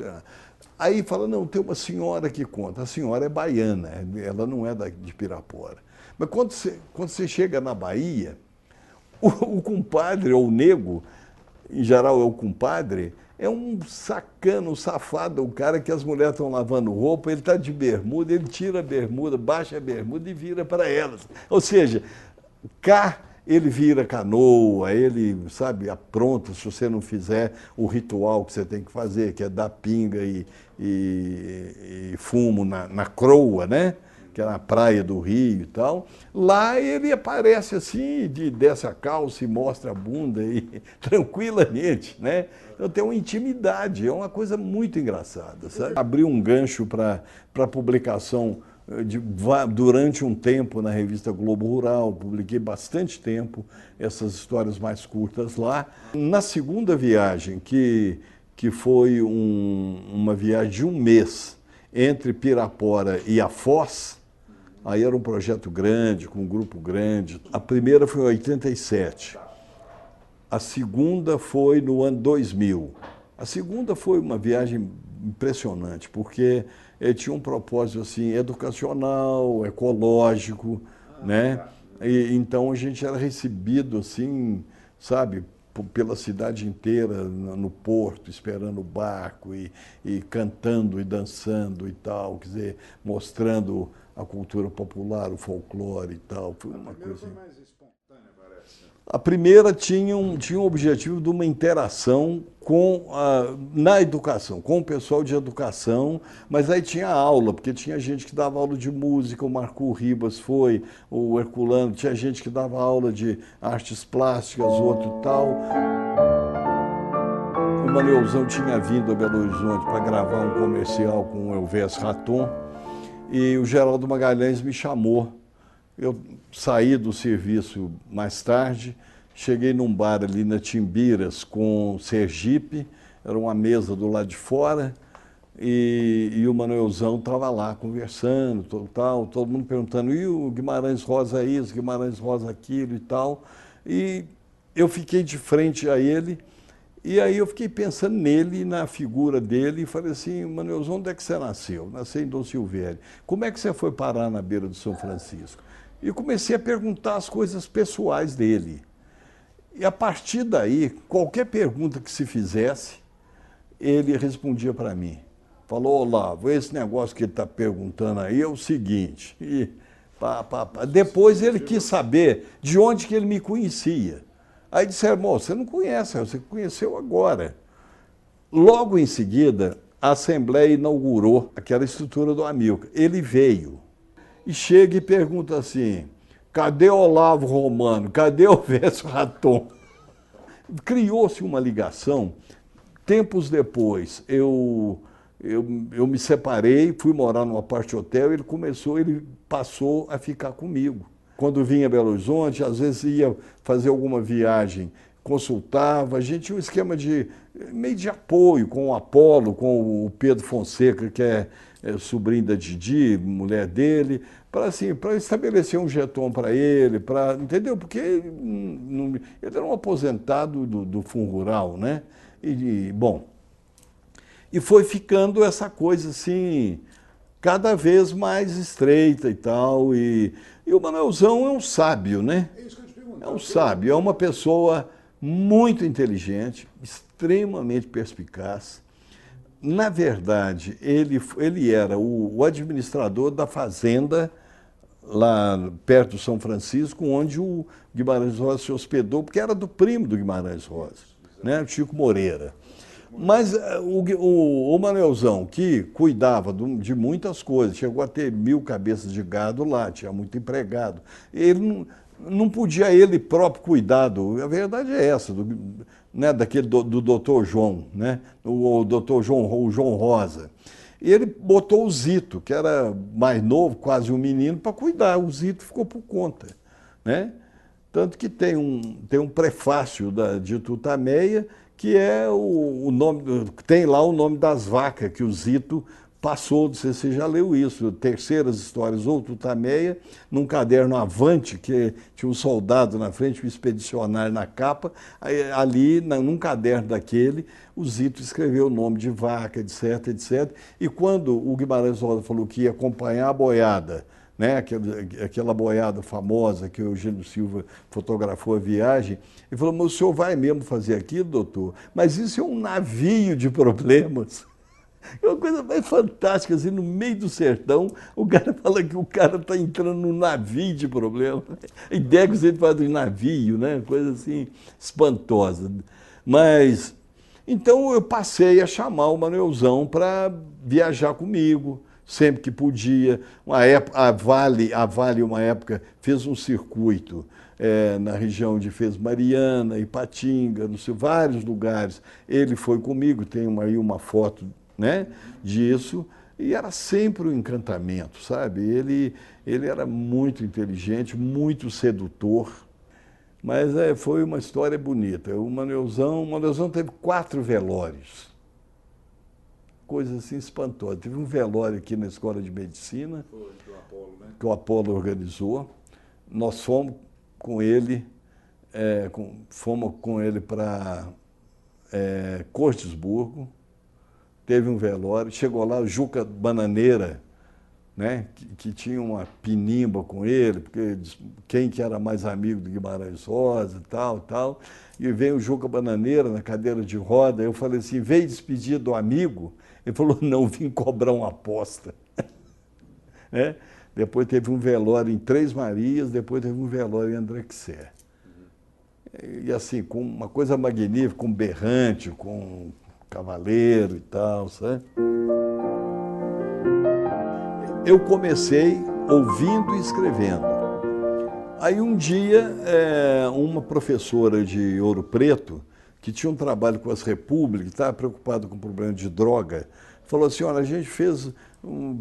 [SPEAKER 2] Aí fala, não, tem uma senhora que conta. A senhora é baiana, ela não é de Pirapora. Mas quando você chega na Bahia, o compadre ou o nego, em geral é o compadre, é um sacano, um safado, o cara que as mulheres estão lavando roupa, ele está de bermuda, ele tira a bermuda, baixa a bermuda e vira para elas. Ou seja, cá ele vira canoa, ele, sabe, apronta se você não fizer o ritual que você tem que fazer, que é dar pinga e fumo na croa, né? Que é na praia do Rio e tal. Lá ele aparece assim, desce a calça e mostra a bunda e tranquilamente, né? Então tem uma intimidade, é uma coisa muito engraçada, sabe? Abriu um gancho para publicação durante um tempo na revista Globo Rural, publiquei bastante tempo essas histórias mais curtas lá. Na segunda viagem, que foi uma viagem de um mês entre Pirapora e a Foz, aí era um projeto grande, com um grupo grande. A primeira foi em 87, a segunda foi no ano 2000. A segunda foi uma viagem impressionante, porque tinha um propósito assim, educacional, ecológico, né? E, então a gente era recebido assim, sabe, pela cidade inteira, no porto, esperando o barco e cantando e dançando e tal, quer dizer, mostrando a cultura popular, o folclore e tal. Foi uma coisa assim. Mais espontânea, parece. A primeira tinha um objetivo de uma interação na educação, com o pessoal de educação, mas aí tinha aula, porque tinha gente que dava aula de música, o Marco Ribas foi, o Herculano, tinha gente que dava aula de artes plásticas, outro tal. O Manuelzão tinha vindo a Belo Horizonte para gravar um comercial com o Elvés Raton, e o Geraldo Magalhães me chamou. Eu saí do serviço mais tarde, cheguei num bar ali na Timbiras com Sergipe, era uma mesa do lado de fora, e o Manuelzão estava lá conversando, todo mundo perguntando, e o Guimarães Rosa isso, Guimarães Rosa aquilo e tal. E eu fiquei de frente a ele, e aí eu fiquei pensando nele, na figura dele, e falei assim, Manuelzão, onde é que você nasceu? Nasci em Dom Silvério. Como é que você foi parar na beira do São Francisco? E comecei a perguntar as coisas pessoais dele. E a partir daí, qualquer pergunta que se fizesse, ele respondia para mim. Falou, Olavo, esse negócio que ele está perguntando aí é o seguinte. E depois ele quis saber de onde que ele me conhecia. Aí disseram, irmão, você não conhece, você conheceu agora. Logo em seguida, a Assembleia inaugurou aquela estrutura do Amilcar. Ele veio e chega e pergunta assim, cadê Olavo Romano? Cadê Elvés Raton? Criou-se uma ligação. Tempos depois, eu me separei, fui morar numa parte hotel, ele passou a ficar comigo. Quando vinha a Belo Horizonte, às vezes ia fazer alguma viagem, consultava, a gente tinha um esquema meio de apoio com o Apolo, com o Pedro Fonseca, que é sobrinho da Didi, mulher dele, para estabelecer um jeton para ele, entendeu? Porque ele era um aposentado do Fundo Rural, né? E foi ficando essa coisa assim, cada vez mais estreita e tal. E o Manuelzão é um sábio, né? É isso que eu te pergunto. É um sábio, é uma pessoa muito inteligente, extremamente perspicaz. Na verdade, ele era o administrador da fazenda lá perto do São Francisco, onde o Guimarães Rosa se hospedou, porque era do primo do Guimarães Rosa, né? O Chico Moreira. Mas o Manuelzão, que cuidava de muitas coisas, chegou a ter 1000 cabeças de gado lá, tinha muito empregado. Ele não podia ele próprio cuidar, a verdade é essa, né, daquele do doutor João, né, o doutor João, o João Rosa. E ele botou o Zito, que era mais novo, quase um menino, para cuidar. O Zito ficou por conta, né? Tanto que tem um prefácio de Tutameia, que é o nome, tem lá o nome das vacas que o Zito passou, não sei se você já leu isso, Terceiras Histórias ou Tutameia, num caderno Avante, que tinha um soldado na frente, um expedicionário na capa, ali, num caderno daquele, o Zito escreveu o nome de vaca, etc, etc. E quando o Guimarães Rosa falou que ia acompanhar a boiada, né, aquela boiada famosa que o Eugênio Silva fotografou a viagem, ele falou, mas o senhor vai mesmo fazer aquilo, doutor? Mas isso é um navio de problemas. É uma coisa mais fantástica, assim, no meio do sertão, o cara fala que o cara está entrando num navio de problemas. A ideia que você faz do navio, né, coisa assim espantosa. Mas, então eu passei a chamar o Manuelzão para viajar comigo, sempre que podia. A Vale, uma época, fez um circuito na região de fez Mariana, Ipatinga, não sei, vários lugares. Ele foi comigo, tem aí uma foto, né, disso, e era sempre um encantamento, sabe? Ele era muito inteligente, muito sedutor, mas foi uma história bonita. O Manuelzão teve 4 velórios. Coisa assim espantosa. Teve um velório aqui na Escola de Medicina, que o Apolo organizou. Nós fomos com ele, para Costisburgo. Teve um velório. Chegou lá o Juca Bananeira, né, que tinha uma pinimba com ele, porque quem que era mais amigo do Guimarães Rosa, tal. E veio o Juca Bananeira na cadeira de roda. Eu falei assim, veio despedir do amigo? Ele falou, não, vim cobrar uma aposta. Né? Depois teve um velório em Três Marias, depois teve um velório em André-Quixé. E assim, com uma coisa magnífica, com berrante, com cavaleiro e tal, sabe? Eu comecei ouvindo e escrevendo. Aí um dia, uma professora de Ouro Preto, que tinha um trabalho com as repúblicas, estava preocupada com o problema de droga, falou assim, olha, a gente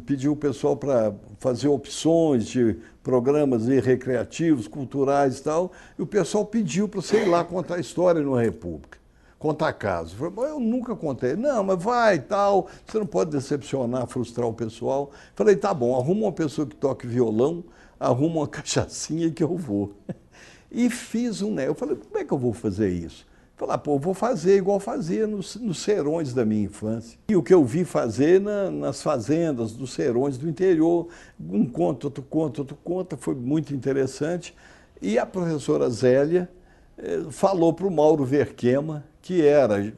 [SPEAKER 2] pediu o pessoal para fazer opções de programas recreativos, culturais e tal, e o pessoal pediu para você ir lá contar história numa república, contar casos. Eu falei, eu nunca contei. Não, mas vai e tal, você não pode decepcionar, frustrar o pessoal. Falei, tá bom, arruma uma pessoa que toque violão, arruma uma cachaçinha que eu vou. E fiz eu falei, como é que eu vou fazer isso? Falei, pô, vou fazer igual fazia nos serões da minha infância. E o que eu vi fazer nas fazendas, dos serões do interior, um conto, outro conto, foi muito interessante. E a professora Zélia falou para o Mauro Verquema, que era,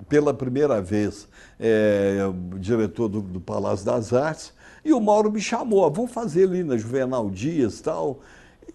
[SPEAKER 2] pela primeira vez, diretor do Palácio das Artes, e o Mauro me chamou, vamos fazer ali na Juvenal Dias e tal.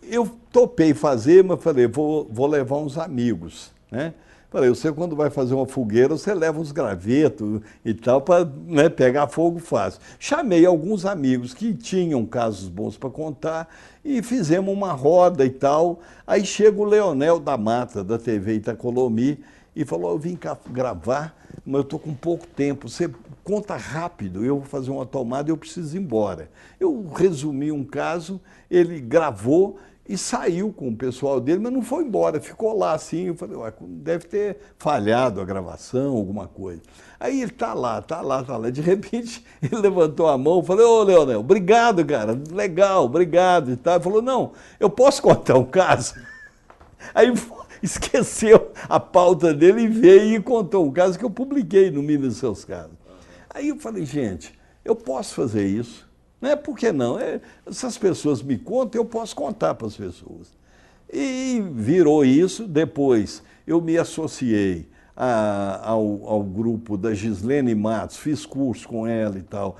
[SPEAKER 2] Eu topei fazer, mas falei, vou levar uns amigos, né? Falei, você quando vai fazer uma fogueira, você leva uns gravetos e tal, para, né, pegar fogo fácil. Chamei alguns amigos que tinham casos bons para contar e fizemos uma roda e tal. Aí chega o Leonel da Mata, da TV Itacolomi, e falou, eu vim cá gravar, mas eu estou com pouco tempo, você conta rápido, eu vou fazer uma tomada e eu preciso ir embora. Eu resumi um caso, ele gravou e saiu com o pessoal dele, mas não foi embora, ficou lá assim. Eu falei, ué, deve ter falhado a gravação, alguma coisa. Aí ele tá lá. De repente, ele levantou a mão, falei, ô Leonel, obrigado, cara, legal, obrigado e tal. Ele falou, não, eu posso contar um caso? Aí esqueceu a pauta dele e veio e contou um caso que eu publiquei no Minas dos Seus Casos. Aí eu falei, gente, eu posso fazer isso? Né? Por que não? Se as pessoas me contam, eu posso contar para as pessoas. E virou isso. Depois eu me associei ao grupo da Gislene Matos, fiz curso com ela e tal.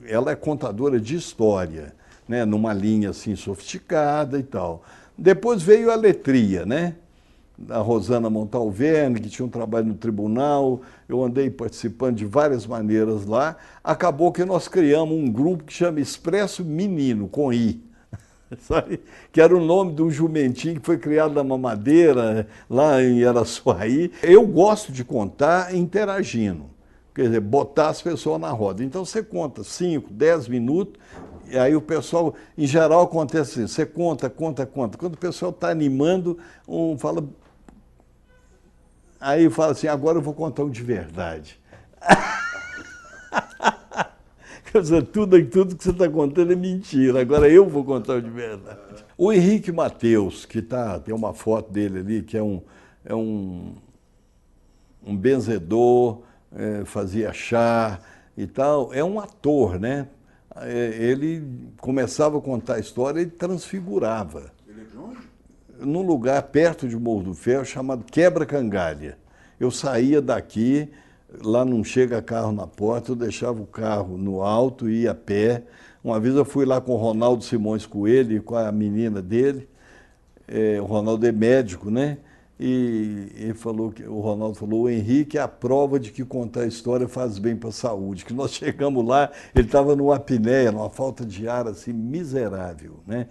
[SPEAKER 2] Ela é contadora de história, né? Numa linha assim sofisticada e tal. Depois veio a letria, né? a Rosana Montalverne, que tinha um trabalho no tribunal, eu andei participando de várias maneiras lá. Acabou que nós criamos um grupo que chama Expresso Menino, com I, sabe? Que era o nome de um jumentinho que foi criado na mamadeira, lá em Araçuaí. Eu gosto de contar interagindo, quer dizer, botar as pessoas na roda. Então você conta 5, 10 minutos, e aí o pessoal, em geral, acontece assim, você conta. Quando o pessoal está animando, fala... Aí fala assim, agora eu vou contar um de verdade. Quer dizer, tudo que você está contando é mentira, agora eu vou contar um de verdade. O Henrique Mateus, que tem uma foto dele ali, que é um benzedor, fazia chá e tal, é um ator, né? Ele começava a contar a história e transfigurava. Ele é de onde? Num lugar perto de Morro do Ferro, chamado Quebra-Cangalha. Eu saía daqui, lá não chega carro na porta, eu deixava o carro no alto e ia a pé. Uma vez eu fui lá com o Ronaldo Simões Coelho e com a menina dele, o Ronaldo é médico, né? E o Ronaldo falou, o Henrique é a prova de que contar a história faz bem para a saúde. Que nós chegamos lá, ele estava numa apneia, numa falta de ar assim miserável, né?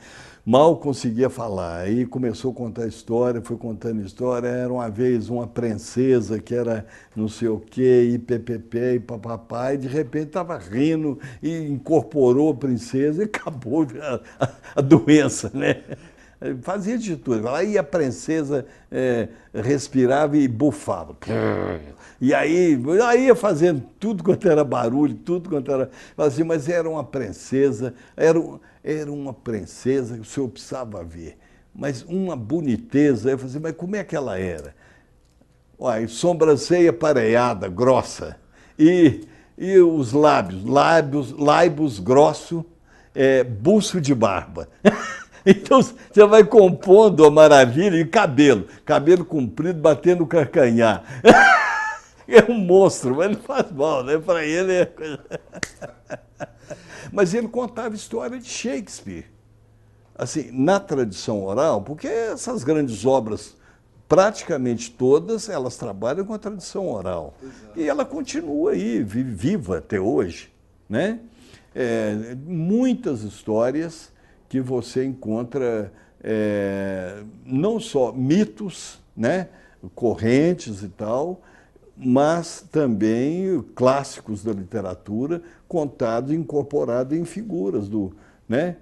[SPEAKER 2] Mal conseguia falar. Aí começou a contar a história, foi contando a história. Era uma vez uma princesa que era não sei o quê, e ppp, e papapá, e de repente estava rindo e incorporou a princesa e acabou a doença, né? Fazia de tudo. Aí a princesa respirava e bufava. E aí ia fazendo tudo quanto era barulho, tudo quanto era... Assim, mas era uma princesa, era uma princesa que o senhor precisava ver. Mas uma boniteza. Eu falei assim, mas como é que ela era? Uai, sobrancelha pareada, grossa. E os lábios grossos, buço de barba. Então você vai compondo a maravilha e cabelo comprido batendo o carcanhar. É um monstro, mas não faz mal, né? Para ele é coisa... Mas ele contava história de Shakespeare, assim, na tradição oral, porque essas grandes obras, praticamente todas, elas trabalham com a tradição oral. Exato. E ela continua aí, viva até hoje, né? Muitas histórias que você encontra não só mitos, né, correntes e tal, mas também clássicos da literatura contados e incorporados em figuras né?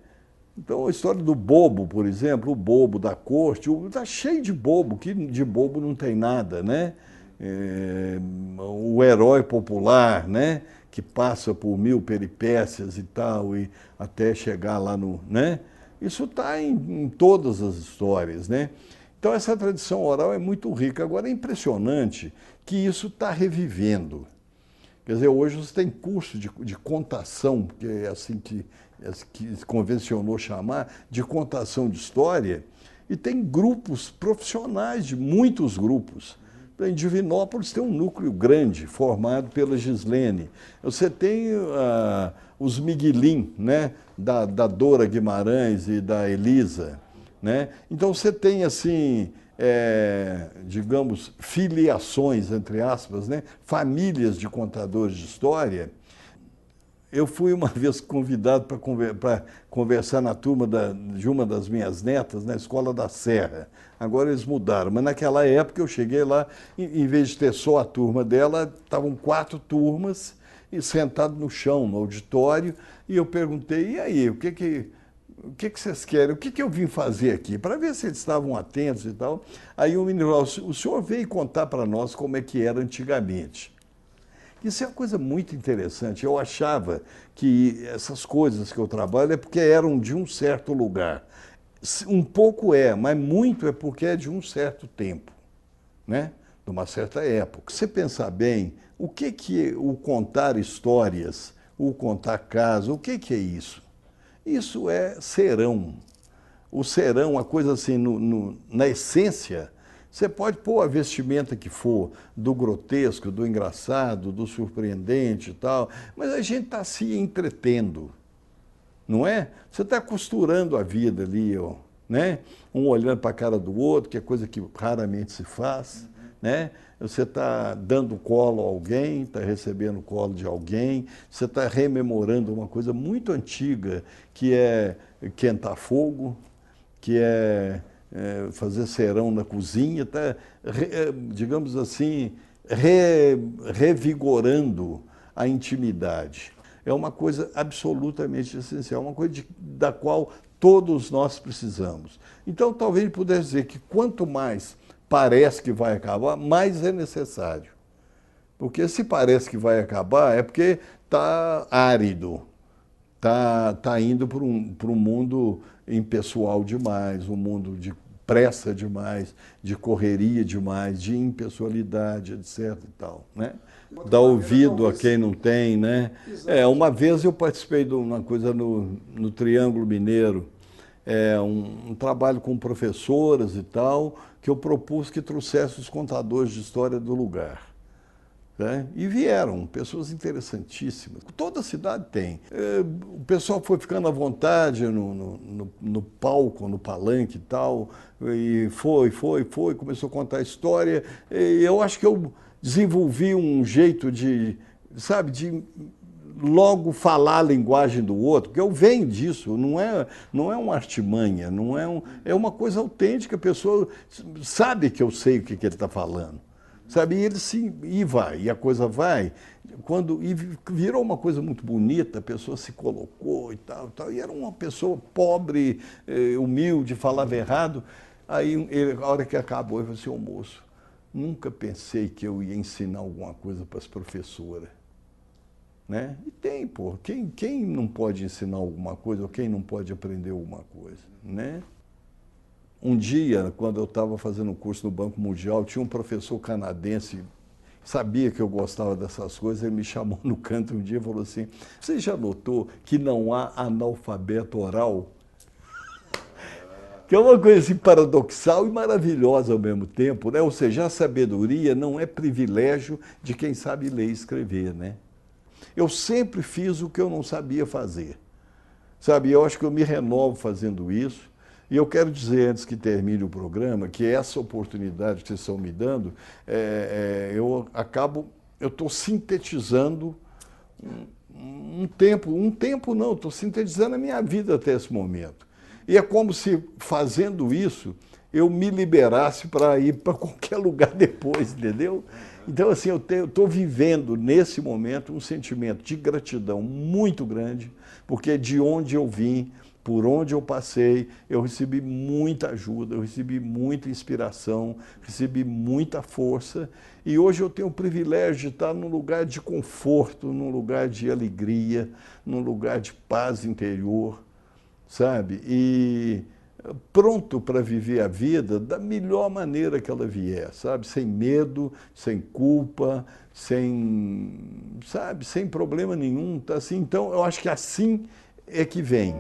[SPEAKER 2] Então a história do bobo, por exemplo, o bobo da corte, está cheio de bobo, que de bobo não tem nada, né? O herói popular, né? Que passa por 1000 peripécias e tal, e até chegar lá né? Isso está em todas as histórias, né? Então essa tradição oral é muito rica. Agora é impressionante que isso está revivendo. Quer dizer, hoje você tem curso de contação, que é assim que se convencionou chamar, de contação de história, e tem grupos profissionais, muitos grupos. Em Divinópolis tem um núcleo grande, formado pela Gislene. Você tem os Miguelim, né? da Dora Guimarães e da Elisa. Né? Então você tem, assim, digamos, filiações, entre aspas, né? Famílias de contadores de história. Eu fui uma vez convidado para conversar na turma de uma das minhas netas, na Escola da Serra. Agora eles mudaram, mas naquela época eu cheguei lá, em vez de ter só a turma dela, estavam 4 turmas, e sentado no chão, no auditório, e eu perguntei, e aí, o que vocês querem? O que eu vim fazer aqui? Para ver se eles estavam atentos e tal. Aí o menino falou, o senhor veio contar para nós como é que era antigamente. Isso é uma coisa muito interessante. Eu achava que essas coisas que eu trabalho é porque eram de um certo lugar. Um pouco mas muito é porque é de um certo tempo, né? De uma certa época. Se você pensar bem, o que o contar histórias, o contar casos, o que é isso? Isso é serão. O serão, a coisa assim, na essência, você pode pôr a vestimenta que for, do grotesco, do engraçado, do surpreendente e tal, mas a gente está se entretendo, não é? Você está costurando a vida ali, ó, né? Um olhando para a cara do outro, que é coisa que raramente se faz, né? Você está dando colo a alguém, está recebendo colo de alguém, você está rememorando uma coisa muito antiga, que é quentar fogo, que é fazer serão na cozinha, está, digamos assim, revigorando a intimidade. É uma coisa absolutamente essencial, uma coisa da qual todos nós precisamos. Então, talvez pudesse dizer que quanto mais parece que vai acabar, mais é necessário. Porque se parece que vai acabar, é porque está árido, está indo para um mundo impessoal demais, um mundo de pressa demais, de correria demais, de impessoalidade, etc. e tal, né? Dá ouvido a quem não tem, né? Uma vez eu participei de uma coisa no Triângulo Mineiro, um trabalho com professoras e tal, que eu propus que trouxesse os contadores de história do lugar. Né? E vieram pessoas interessantíssimas. Toda cidade tem. O pessoal foi ficando à vontade no palco, no palanque e tal, e foi, começou a contar a história. E eu acho que eu desenvolvi um jeito de, sabe, de logo falar a linguagem do outro, porque eu venho disso, não é uma artimanha, é uma coisa autêntica, a pessoa sabe que eu sei o que ele está falando. Sabe, e ele sim, e vai, e a coisa vai, e virou uma coisa muito bonita, a pessoa se colocou e tal, e era uma pessoa pobre, humilde, falava errado. Aí, a hora que acabou, ele falou assim: ô moço, nunca pensei que eu ia ensinar alguma coisa para as professoras. Né? E tem, pô, quem não pode ensinar alguma coisa, ou quem não pode aprender alguma coisa, né? Um dia, quando eu estava fazendo um curso no Banco Mundial, tinha um professor canadense, sabia que eu gostava dessas coisas, ele me chamou no canto um dia e falou assim: você já notou que não há analfabeto oral? Que é uma coisa assim paradoxal e maravilhosa ao mesmo tempo, né? Ou seja, a sabedoria não é privilégio de quem sabe ler e escrever, né? Eu sempre fiz o que eu não sabia fazer, sabe? Eu acho que eu me renovo fazendo isso. E eu quero dizer, antes que termine o programa, que essa oportunidade que vocês estão me dando, eu estou sintetizando um tempo não, estou sintetizando a minha vida até esse momento. E é como se, fazendo isso, eu me liberasse para ir para qualquer lugar depois, entendeu? Então, assim, eu estou vivendo, nesse momento, um sentimento de gratidão muito grande, porque de onde eu vim, por onde eu passei, eu recebi muita ajuda, eu recebi muita inspiração, recebi muita força, e hoje eu tenho o privilégio de estar num lugar de conforto, num lugar de alegria, num lugar de paz interior, sabe? E pronto para viver a vida da melhor maneira que ela vier, sabe? Sem medo, sem culpa, sem problema nenhum, tá assim? Então, eu acho que assim é que vem.